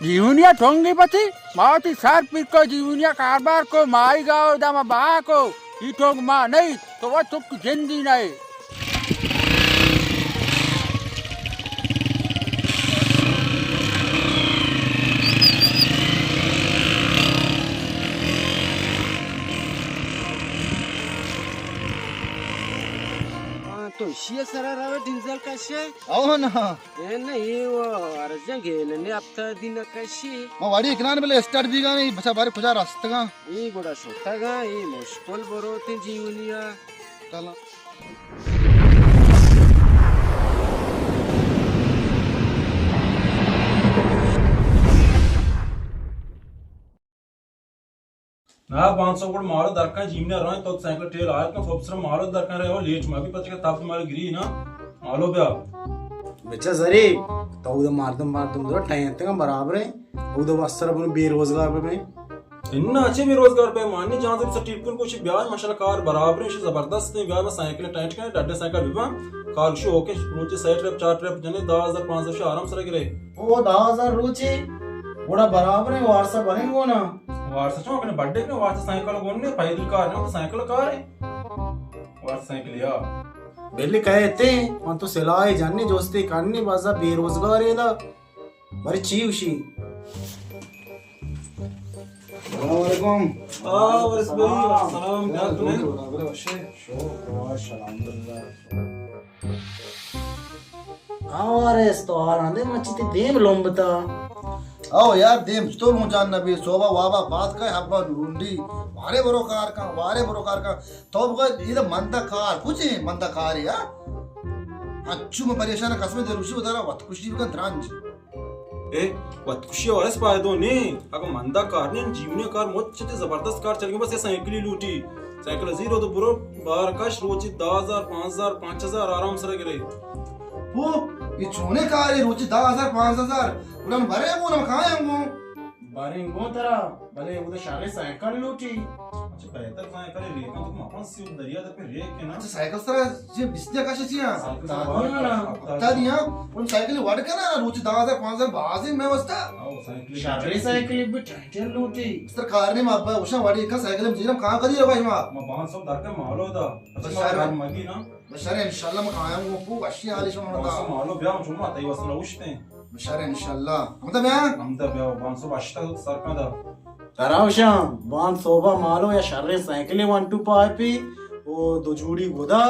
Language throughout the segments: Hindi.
जीवनिया ठोंगी पति मावती सार पीर को जीवनिया कारबार को माई गाओ दामा बहा को ई ठोंग माँ नहीं तो वह चुप जिंदी नहीं। तो शिया सरा रावे डिंजल कशे అవునా नहीं वो अर्जन गेलने अब दिन कशी మా వాడి ఎకనాని బలే స్టార్ట్ దిగాని బస బారి కుజా రస్తగా ఈ కూడా సొత్తగా ఈ ముష్కల్ బరోతి జీవనియా చల ना 500 కూడా మాలో దర్కా జీమినా రా तो साइकिल टेल आया का फोप्सर मालो दरका रहे हो लेट में भी पता के ताप मारो गिरी ना मालो बे बच्चा जरी तो उधर मारदम दो टाइम तक बराबर है उधर वस्त्र अपन बेरोजगार पे में इन्ना अच्छे बेरोजगार पे माननी जहां से टिपकुल कुछ ब्याह माशाल्लाह कार बराबर है जबरदस्त है ब्याह में साइकिल टाइट का डड्डे साइकिल बिबा कार शो ओके रोज से ट्रिप 4 ट्रिप जने 10000 500 से आराम से गिरे ओ 10000 रोचे बड़ा बराबर है वारसा बनेंगे ना वारसा चो अपने बर्थडे के वारसा साइकिल गोने पैदल कार ना साइकिल कार है वारसा साइकिल या बेले कहते मन तो सिलाई जानने जोस्ती करनी बाजा बेरोजगार है दा बड़ी चीवशी वालेकुम वरस भाई सलाम क्या तुम्हें आवारे तो आरांदे मच्छी देम लोंबता आओ यार देम तो मुजान नबी सोबा वाबा बात का हब्बा ढूंढी वारे बरोकार का तो इधर मंदा कार कुछ मंदा कार या अच्छू में परेशान कसम दे रुशी उधर वत खुशी का द्रांज ए वत खुशी वारस पाए दो ने अगर मंदा कार ने जीवने कार मोच जबरदस्त कार चल गई बस ये साइकिल लूटी साइकिल जीरो तो बुरो बार काश रोज 10000 5000 5000 आराम से गिरे वो ये छोने कार है रोज 10000 5000 उड़न भरे वो ना खाए हमको बारे गो तरा भले उधर शाले साइकिल लूटी अच्छा बेहतर साइकिल रे तो तुम अपन से दरिया तक पे रे के ना अच्छा साइकिल सर ये बिस्ते का छिया बता दिया उन साइकिल वड़ के ना रोज 10000 5000 बाजी में बसता आओ साइकिल शाले साइकिल भी टाइटल लूटी सर कार ने मां उषा वड़ी का साइकिल में जीरम कहां करी रे भाई मां मैं 500 दर के मालो दा अच्छा मगी ना बशर इंशाल्लाह मैं खाया हूं वो अच्छी हाल है मालो मालो ब्याह चुमा तई वसन उठते बशर इंशाल्लाह हम तो मैं हम दा ब्याह 500 अष्टा सरका दा तरावशा बान सोबा मालो या शाले साइकिल 1 2 पापी वो दो जूड़ी गोदा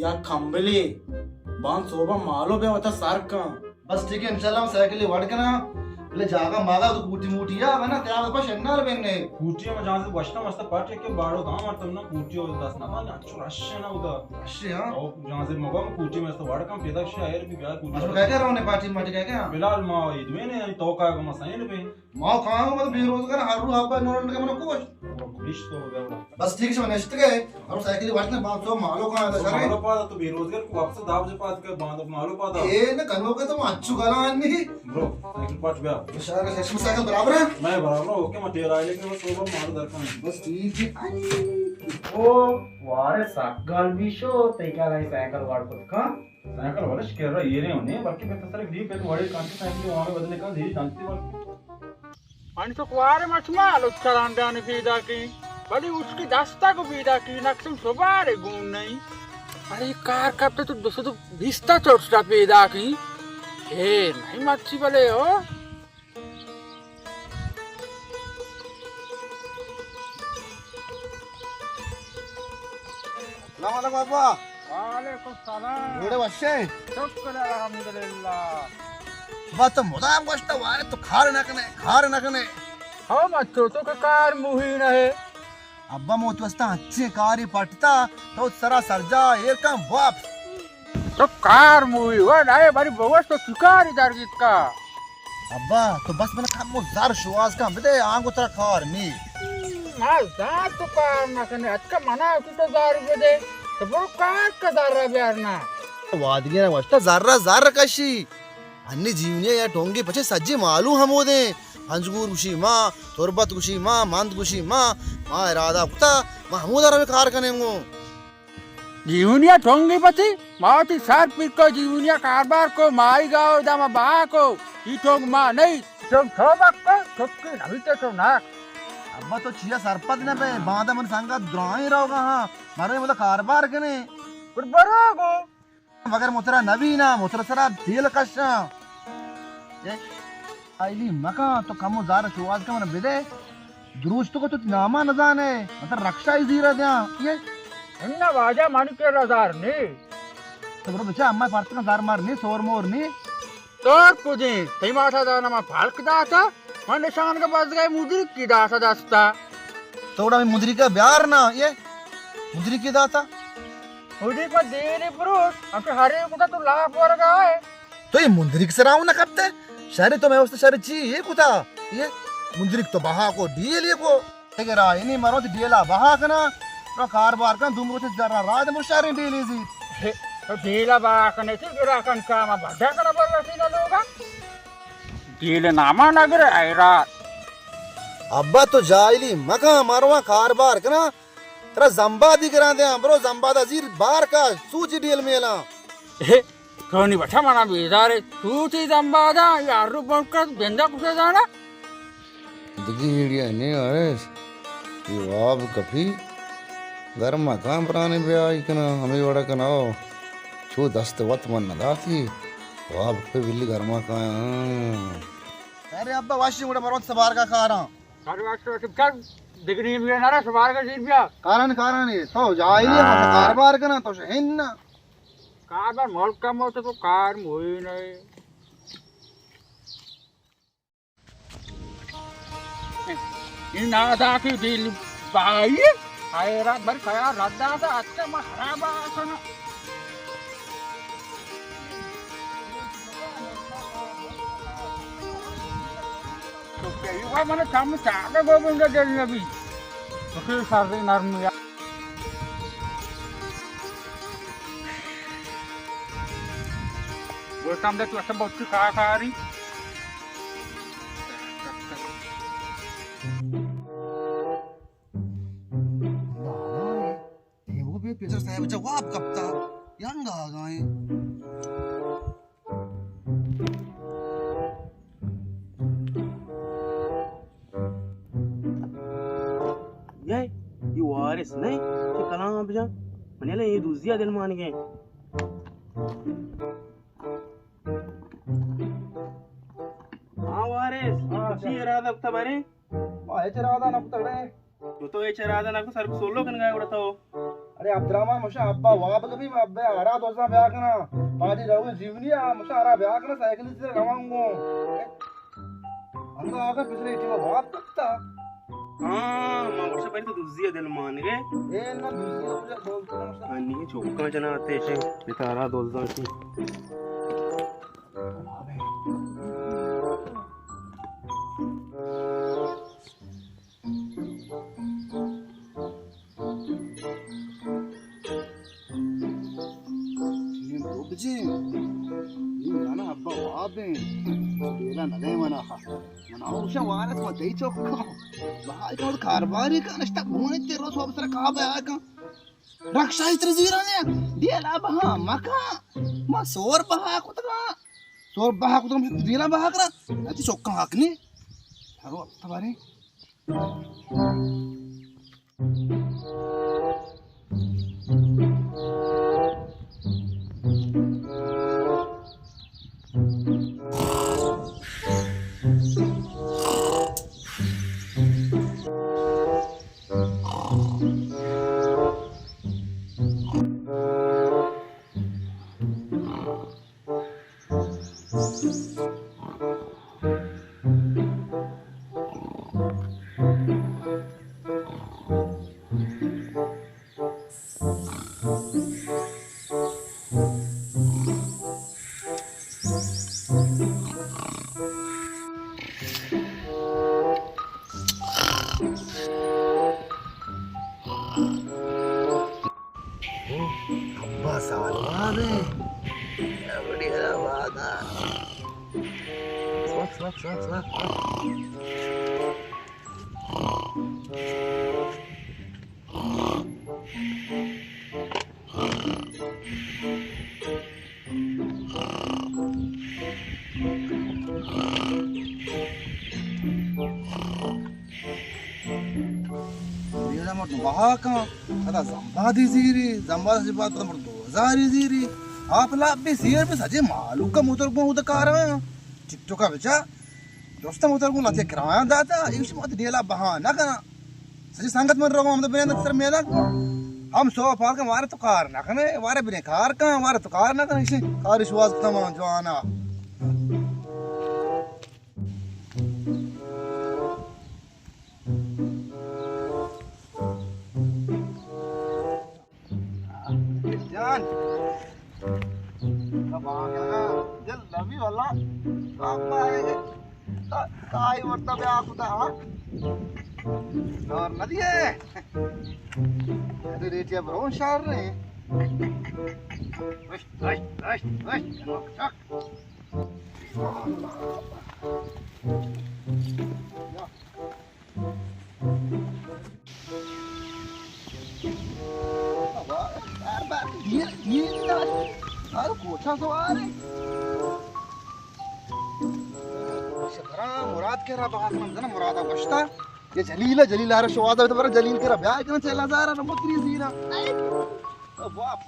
या खंबले बान सोबा मालो बे वता सारका बस ठीक है इंशाल्लाह हम साइकिल वड़ के ना ले जागा मागा तो कूटी मूटी या ना त्या पास शन्नार बेंगे कूटी में जहां से बचता मस्त पाटे के बाड़ो दाम और तुम ना कूटी और 10 ना अच्छो रश्य ना उधर अच्छे हां और जहां से मगा में कूटी में तो वाड़ का पेदा शायर भी गया कूटी मतलब क्या रहा ने पार्टी माटी क्या बिलाल मां इदवे ने तो का को मसाइन पे मां खाओ मतलब बेरोजगार हारू हाबा नोरन के मन को पुलिस तो हो गया बस ठीक है नेक्स्ट के हम साइकिल वड़ने 500 मालो कहां था सर मालो पादा तो बेरोजगार को वापस दाब जे पाद के बांध मालो पादा ए ना कनो के तो अच्छू गाना आनी ब्रो साइकिल पाट गया बशर का सेक्शन साइकिल बराबर है मैं बराबर ओके मैं तेरा लेकिन वो सोबा मार दरका बस ठीक है ओ वारे सागल भी शो तैका लाई साइकिल वाड़को का साइकिल वाला शिकर रहा ये नहीं होने बल्कि मैं तो सारे ग्रीप पे वाड़े कांटे साइकिल वहां में बदलने का धीरे जानती वाली आणि तो कुआरे मचमा लो चलांडा ने पीदा की बड़ी उसकी दास्ता को पीदा की नक्सम सुबारे गुण नहीं अरे कार कब तो दोस्तों तो भिस्ता चोटता पीदा की ए नहीं मच्छी वाले हो सलाम बाबा वालेकुम सलाम मेरे वशे शुक्र अल्हम्दुलिल्लाह बात मुदाम गोष्ट वारे तो खार नकने हो मच्छो तो कार मुही रहे अब्बा मोत वस्ता अच्छे कारी पटता तो सरा सरजा एर का बाप तो कार मुही हो ना बड़ी बहुत तो शिकार इधर गीत का अब्बा तो बस मैंने काम मो जार शुआस का बदे आंगो तेरा कार मी माल जा तो कार ना कने अच्छा मना तो जार दे तो बड़ो कार का दारा ब्यार ना वादगिरा वस्ता zarra कशी अन्नी जीवने या टोंगे पछे सज्जे मालूम हम दे हंजगूर गुशी मां तुरबत गुशी मां मंद गुशी मां इरादा कुता महमूद अरबे कार कने मो जीवनिया ठोंगी पति मावती सार पीर को जीवनिया कारबार को माई गाओ दामा बहा को ई ठोंग मां नहीं तुम थोबक को थुक्की नहीं ते तो ना अब्बा तो चिया सरपत ने पे बांधा मन संगा द्राई रहोगा हाँ मारे मतलब कारबार के ने पर बरागो मगर मुतरा नबी ना मुतरा सरा दिल कशा ये आईली मका तो कमो ज़ारा शुआज का मन बिदे दुरुस्त को तो नामा न जाने मतलब रक्षा ही जीरा दिया ये इन्ना वाजा मन के रजार ने तो बरो बच्चा अम्मा पार्ट का जार मारनी शोर मोरनी तो कुजे तई माथा दाना मा फाल्क दाता मन निशान के पास गए मुद्री की दासा दास्ता थोड़ा भी मुद्री का ब्यार ना ये मुद्री की दाता मुद्री को देरे पुरुष अब हरे को तो लाभ वर गए तो ये मुंदरिक से राव ना कबते शहरी तो मैं उससे शहरी ची ये कुता ये मुंदरिक तो बहा को डील ये को ठीक है राय नहीं मरो तो डीला बहा कना तो कारबार का दुमरो से जरा रात मुशारी डील इजी तो डीला बहा कने से गिरा कन काम बढ़ा कना बर रसी ना लोगा डील नामा नगर आई रात अब्बा तो जाइली मका मारवा कारबार कना तेरा जंबा दिखरा दे ब्रो जंबा दा जीर बार का सूची डील मेला कोनी बचा मना बेजारे सूची जंबादा यार बनकर बेंदा कुसे जाना दिगीड़िया ने आएस ये वाब कफी घर मकान पुराने पे आई कना हमें बड़ा कना छो दस्त वत मन न दाती वाब पे बिल्ली घर मकान अरे अब्बा वाशी मुड़ा मरोत सवार का कारण सारे वास्ते सब चल दिगनी में ना सवार का सीट बिया कारण ये तो जाइली कारबार कना तो शहन ना कार बार मोल कम होता तो कार मोई नहीं इन आधा की दिल बाई आए रात भर खाया रद्दा था अच्छा महराबा सना तो क्या युवा मैंने सामने चाहते गोविंद जल्दी अभी तो फिर सारे नरमिया बोलता हम देखो सब बहुत खा रही वो भी पिक्चर साहब जवाब कब था यंग आ गए ये वारिस नहीं कि कलाम अब जा मनेला ये दूजिया दिल मान गए वारिस ये राधा तबारे माहे चरादा ना पतड़े तो ये चरादा ना को सर सोलो कन गए उड़ता हो अरे अब्दुर्रहमान मुशा अब्बा वाब कभी अब्बे आरा दोसा ब्याह करना पाजी रहू जीवनिया मुशा आरा ब्याह करना साइकिल से रवांगो अंदर आकर पिछले इटी वाब तकता हां मां वर्ष पहले तो दूजिया दिल मान गए ए ना दूसरी मुझे बोलता मुशा अन्नी चौका जनाते हैं बेतारा दोजा की जी ये ना अब्बा वाबे बेला नगे मना मना उशा वारस को दई चोक भाई को कारबारी का नष्टा भूने तेरो सो अवसर का बे का रक्षा इत्र जीरा ने दिला बहा मका मा सोर बहा को तका सोर बहा को तुम दिला बहा करा अति चोक हाकनी थारो तबारे अब्बा सालवाद है बढ़िया बात है स्वच्छ Bahaka, ada Zambadi Ziri, Zambadi Zibat, 2000 Ziri. आप लाभ भी सीयर पे सजे मालूम का मोटर को उधर कार है टिकटॉक का बच्चा दोस्त मोटर को लाते किराया दाता इस मत डेला बहाना करना सजे संगत में रोग हम तो बिना सर मेरा हम सो पार का मारे तो कार ना कने वारे बिना कार का मारे तो कार ना कने इसे कार विश्वास तमाम जवाना जान जल लवी वाला आप आए काय वर्ता पे आप उता हाँ और नदी है अरे रेटिया ब्राउन शार रे वश वश वश वश ये अरे कोठा सवार है शहरा मुराद के रहा बात मन ना मुरादा बश्ता ये जलीला रे शवादा तो बरा जलील के रहा ब्याह करना चला जा रहा नमक क्री सीना अब बाप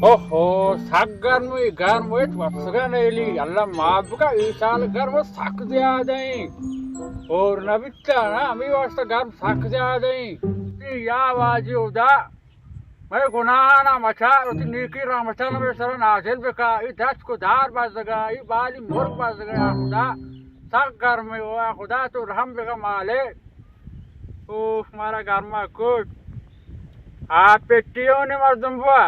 ओहो सागर में घर में वसगा नहीं ली अल्लाह माफ का ईसाल घर में साक दे आ जाए और नबिता ना हमें वास्ते घर साक दे आ जाए या वाजी उदा मैं गुनाह ना मचा उतनी नीकी रामचंद्र में शरण हासिल बेका ये दस को धार बाज लगा ये बाली मोर बाज लगा खुदा सागर में हुआ खुदा तो रहम बेका माले ओह हमारा घर में कुछ आप पेटियों ने मर्दम हुआ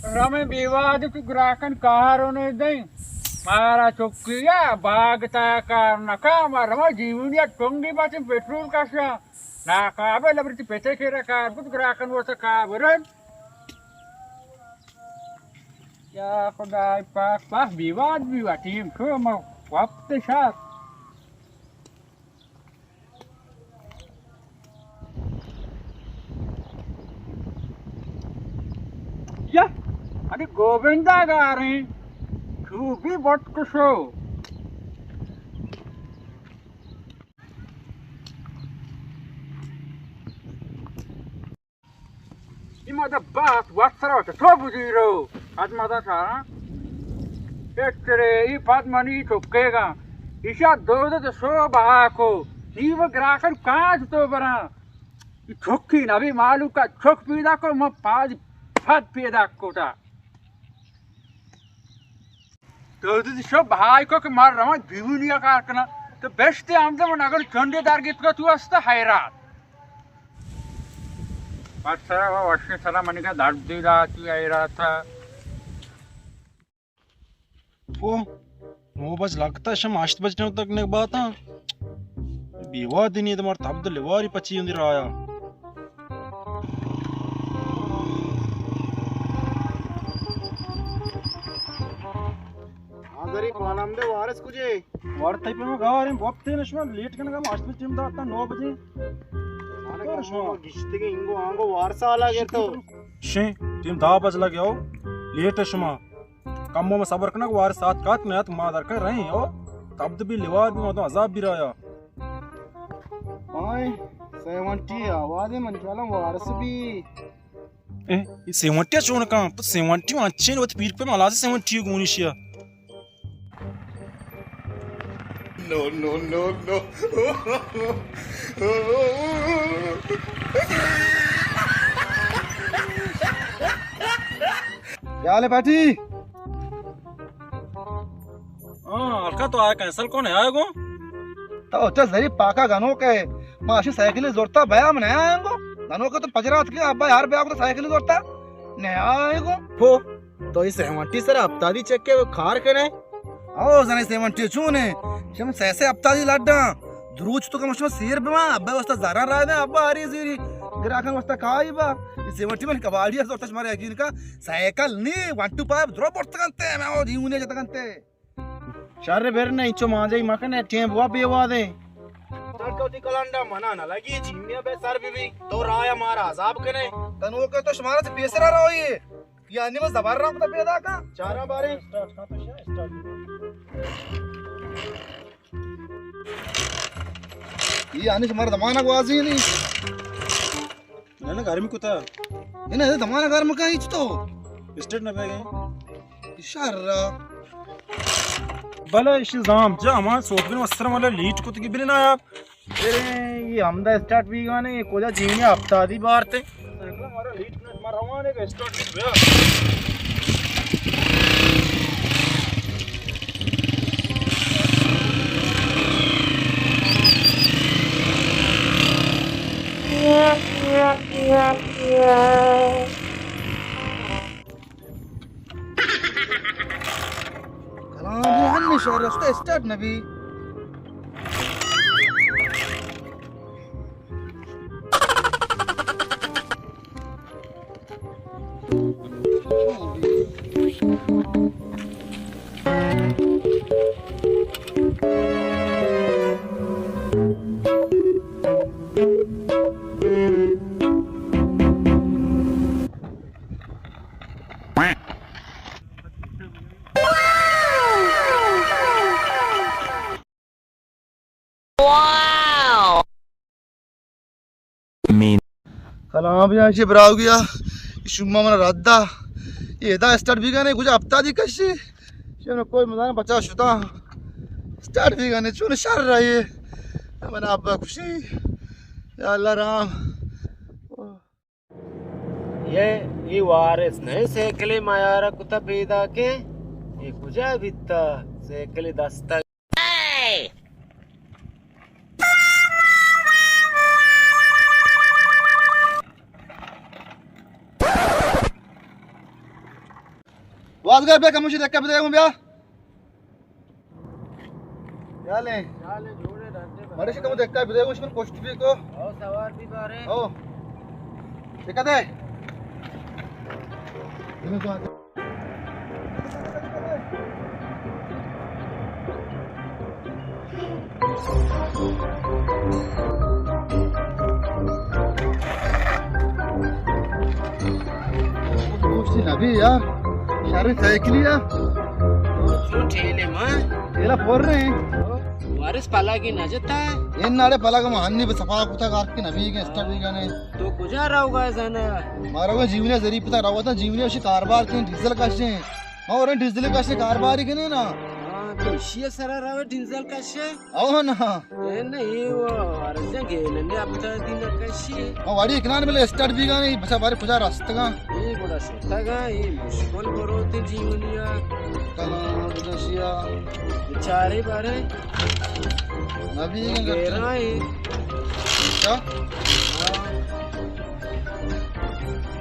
रमे विवाद तू ग्राहकन कहारो ने दई मारा चौकिया भागता कारण का मारा जीवनिया टोंगी बात पेट्रोल का शा ना काबे लबरती पेटे के रखा कुछ ग्राहकन वो सका बरन या खुदा पास विवाद भी हुआ टीम को मैं वापस साथ या अरे गोविंदा गा रहे तू भी बहुत खुश हो इमादा बात वस्त्र होता तो बुझीरो आज माता था एक तेरे ये बात मनी चुकेगा ईशा दो तो सो बहा को जीव ग्राहकन काज तो बना छोकी ना भी मालूम का छोक पीदा को मैं पाज फट पैदा कोटा तो सब भाई को के मार रहा जीवनिया कारकना तो बेस्ट आमदे मन अगर चंडेदार गीत को तू असता हैरान पाच सरा वर्ष सरा मन का दर्द दी रहा तू आई रहा था वो 9 बज लगता है शम 8 बजने तक ने बात हां विवाह दिन ये तुम्हारा तब लिवारी पची उंदी आया गरी पानाम दे वारस कुजे वार टाइप में गावा रे बप्ते नशमा लेट कन का 8 बजे टीम दाता 9 बजे आने का गिश्ते के इंगो आंगो वारसा आला गे तो शे टीम 10 बज लगे हो लेट शमा कमो में सबर कना वार साथ कात में तुम मादर कर रहे हो तब भी लिवार भी मतलब अजाब भी रहा ओए 70 आवाज मन चला वारस भी ए 70 चोन का 70 अच्छे ने पीर पे मला से 70 गुनिशिया No, no, no, no. क्या ले बैठी अलका तो आया कैंसल कौन है आएगो तो अच्छा जरी पाका गनो के माशी साइकिल जोरता बया में नया आएगो गनो के तो पजरात के अब्बा यार बया को तो साइकिल जोरता नया आएगो हो तो इस 70 सर हफ्ता दी चेक के खार के ने आओ जने 70 चूने शम सैसे हफ्ता दी लड्डा द्रूच तो कमशम सीर बमा अब्बा वस्ता जरा रहा है अब्बा आरी जीरी ग्राहकन वस्ता खाई बा 70 में कबाड़िया जोरता मारे यकीन का साइकिल नी 1 2 5 ड्रॉप पड़ता कंते मैं ओ जीवने जता कंते शारे बेर ने इचो मांजे मकने टेम बुआ बेवा दे तड़कोती कलंडा मना ना लगी जीवनिया बे सर भी तो राया मारा अजाब कने तनु के तो शुमारा से बेसरा रहो ये अन्य में जबर रहा हूं पैदा का चारा बारे स्टार्ट का तो स्टार्ट ये आने शुमारा दमाना को आजी नहीं मैंने घर में कुता इन्हें दमाना घर में का ही तो स्टेट न गए इशारा भला इस जाम जा हमार सोचबिन वस्त्र वाला लीट कुत की बिना आया अरे ये हमदा स्टार्ट भी गाने ये कोजा जीवने हफ्ता दी बार ते हमारा लीट ने हमारा रवाने का स्टार्ट गया कलाम ये अन्य शहर रास्ता स्टार्ट नबी कलाम या शे ब्राव गया शुम्मा मन रद्दा ये दा स्टार्ट भी गाने कुछ हफ्ता दी कशी शे कोई मजा बचा शुता स्टार्ट भी गाने चुन शर रहा ये मन अब्बा खुशी या अल्लाह राम ये वारिस नहीं सेकले मायारा कुता पैदा के ये कुजा बित्ता सेकले दस्ता वाजगर पे कमुशी देखा पे देखूं ब्याह या ले जोड़े रहते बड़े से कम देखा पे देखूं इसमें कोष्ठ भी को और सवार भी बारे ओ देखा दे इन्हें तो कोष्ठ नबी यार शारे साइकिल या ठेले मां ఇలా పోర్రే वारिस पालागी न जता ఎన్నాడే పలగమ అన్ని సఫా కుతా కార్కి నబీగే స్టడీగానే तो कुजा रहोगा जाना मारोगे जीवने जरी पिता रावता जीवने उसी कारबार के डीजल काशे और डीजल काशे कारबार के ने ना हां तो शिया सरा रावे डिंजल कशे आओ ना ए नहीं वो वारिस गेले ने अब तो दिन कशी और वाड़ी इकनान में स्टार्ट भी गाने बचा बारे पुजा रास्ता ये बड़ा सोतागा ये मुश्किल बरोते जीवनिया कला बदशिया बेचारे बारे नबी गेरा है क्या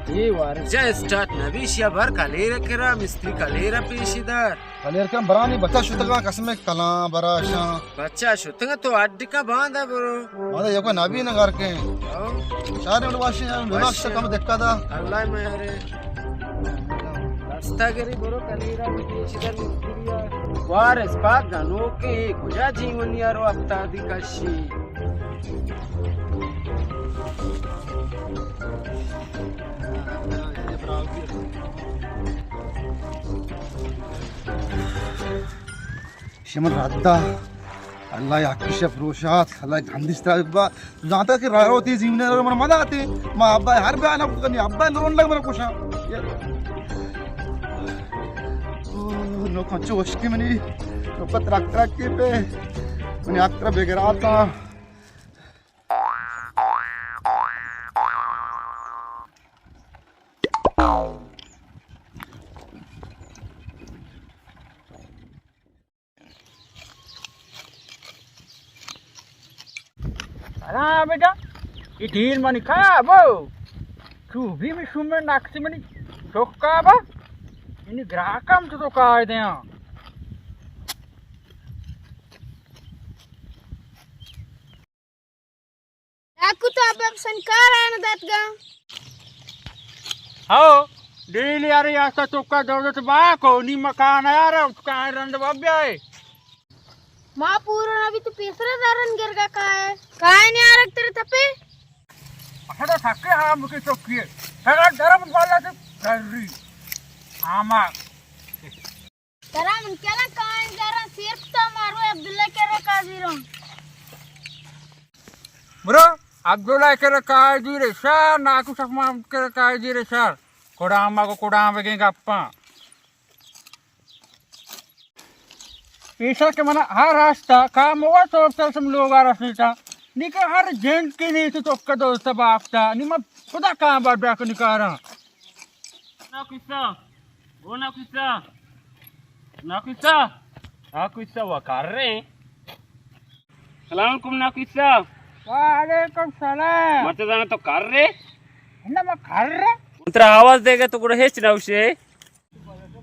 ये वारजा स्टार्ट नबीशिया भर कले रखेरा मिस्त्री कलेरा पेशीदार कलेर का बरानी बच्चा शुतगा कसमे कला बराशा बच्चा शुतंगा तो अड्डी का बांधा ब्रो मादा यो का नबी न करके सारे में वाशी विनाश कम देखता था अल्लाह मेरे रास्ता गरी ब्रो कलेरा पेशीदार मिस्त्रिया वारस पाक गनो के कुजा जीवन यारो अत्ता दी कशी शमन राधा अल्लाह याकिशफ रोशात अल्लाह गंदिस्ता बा जाता कि रावती जीवने रो मन मजा आते मा अब्बा हर बे आना कनी अब्बा लोन लग मन कुछ नो कंचो वस्की मनी नो पत्रक ट्रक के पे मनी अक्त्र बेगराता हाँ बेटा ये ढील मनी खाबो चूभी में सुमे नाक्सी मनी चोक्काबा इनी ग्राहकम तो काय दे aku tuh abang sankaran datga हो ढील यार यास्ता चोक्का दौड़त बाको नी मकान यार उसका रंद बाब्या है ma puro nabi tuh pesra daran gerga काय काय नाही आरग तेरे तपे असा थके हाँ मुके चौकी Sangat dalam bola tu kari. Amak. Tara mungkin kan jara sirf ta maru Abdullah kere kaziron. Bro, Abdullah kira kaya dire sar, naku sakma kira kaya dire sar. Kodama ko kodama ke gappa. पैसा के मना हर रास्ता काम हुआ तो अब तक हम लोग आ रहे था निका हर जेंट के नहीं तो का दोस्त बाप था निमा खुदा कहाँ बात बैक निकारा नाकुसा वकाररे सलाम कुम नाकुसा वालेकुम सलाम मतदान तो कर रे ना मैं कर रहा मंत्रा आवाज देगा तो कुड़े हेच नवशे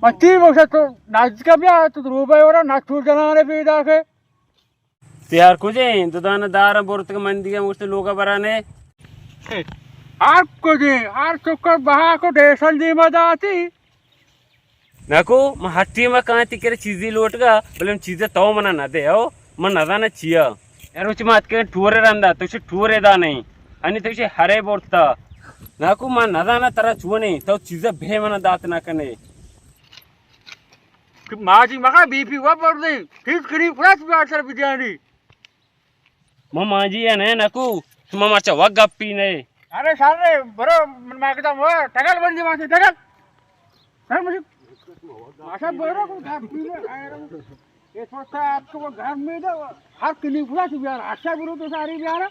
मच्छी बसा तो नाच का भी आया तो रूबे हो रहा नाच छूट जनाने भी जाके त्यार कुजे दुदान दार बोरत के मन दिया मुझसे लोगा बराने आपको जी आर चुकर बहा को डेसल दी मजा आती नाको म हट्टी में कहाँ ती करे चीज़ी लोट का बोले चीज़ें तो मना ना दे हो मन नदा ना चिया यार उच्च मात के ठूरे रंदा तो उसे ठूरे दा नहीं अन्य तो उसे हरे बोरता नाको मन नदा ना तरह छुआ नहीं तो चीज़ें भे मना दात ना करने माजी मगा बीपी हुआ पड़ गई ठीक करी फ्रेश बात सर बिजानी माजी है ना नाको तुम माचा वग गप्पी नहीं अरे सारे बरो मैं कहता हूँ टगल बन जी मासी टगल सर मुझे माशा बरो को घर पीने ये सोचता है आपको वो घर में दो हर किली फ्रेश बिहार अच्छा बुरो तो सारी बिहार